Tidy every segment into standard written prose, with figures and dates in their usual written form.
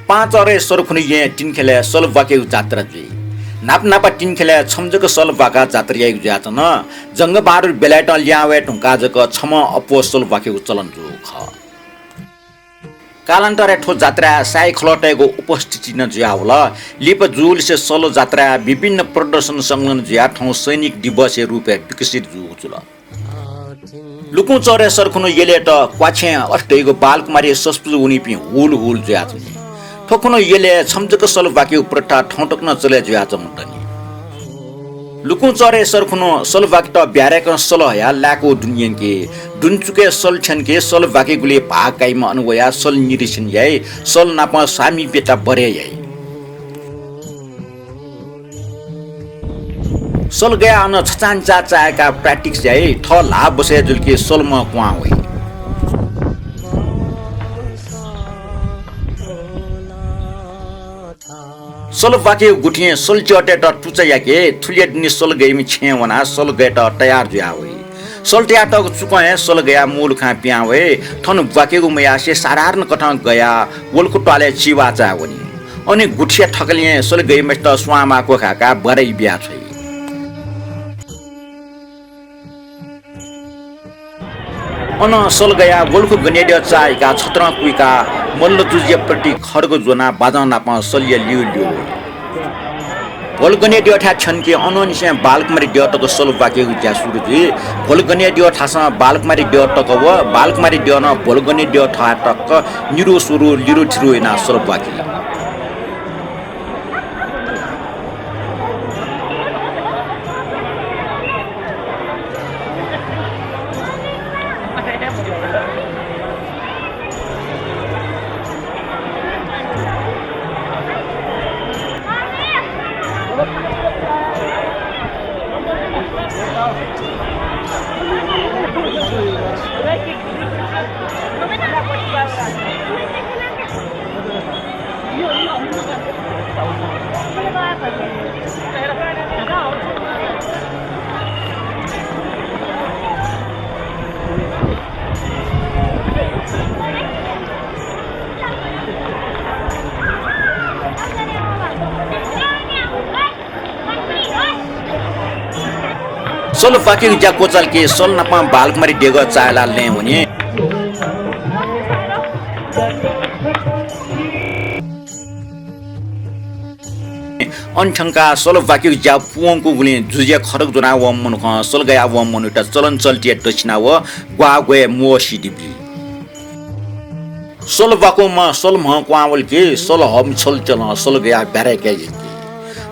पाँच अरे सरखुनी ये तीन खेले सल वाके जात्रा जी नाप नापा तीन खेले छमजक सल वाका जात्रिया जात न जंग बहादुर बेलायट ल्यावे ढुंका जक छम अपो सल वाके चलन जो ख कालान्तरे ठो जात्रा साई खलटेको उपस्थिति न ज्याउला लिप जुल से सल जात्रा विभिन्न प्रदर्शन संलग्न ज्या ठाउँ सैनिक दिवस रूपे विकसित जु चुल लुकु चरे सरखुनु येले त क्वाछे अष्टैको बालकुमारी सस्पु उनी हुल हुल ज्या ठोकुनो येले छमजक सल वाक्य प्रथा ठौटक्न चले ज्या चमटनी लुकु चरे सरखुनो सल वाक्य ब्यारेक सल या लाको दुनियन के दुनचुके सल छन के सल वाक्य गुले भाग काइमा अनुवया सल निरिसन याई सल नापा सामी बेता बरे याई सल गया अन छचान चाचाका प्र्याक्टिस याई ठ लाभ बसे जुलके सल म क्वा होई सल वाके गुठिए सल चटे त टुचया के थुलिया दिने सल गएमी छेवना सल गए त तयार जुया होई सल त्या त चुकए सल गया मूल खा प्यावे थन वाके गु मया से साधारण कथा गया वलको टले चिवा चा वनी अनि गुठिया ठकलिए सल गए मस्त स्वामा को खाका बरै बिया छै अन सल गया वलको गनेड्य चाइका छत्र कुइका मल्ल तुजिया प्रति खड्ग जोना बाजा नापा सलिया लिउ लिउ भोलगने दियो ठा छनके अननिसे बालकुमारी दियो तक सल वाके ज्या सुरुजी भोलगने दियो ठासा बालकुमारी दियो तक व बालकुमारी दियो न भोलगने दियो ठा तक निरु सुरु लिरु छिरु ना सल वाके सल वाके ज्या कोचल के सल नपा बालकुमारी डेगो चाला ले हुने अनठंका सल वाके ज्या पुङको गुले जुजिया खरक जोना व मन ख सल गया व मन उटा चलन चलटिया दक्षिणा व ग्वा गए मोसी दिबी सल वाको म सल म क्वावल के सल हम छल चल सल गया बारे के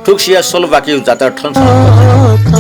ठुक्सिया सल वाके जाता ठन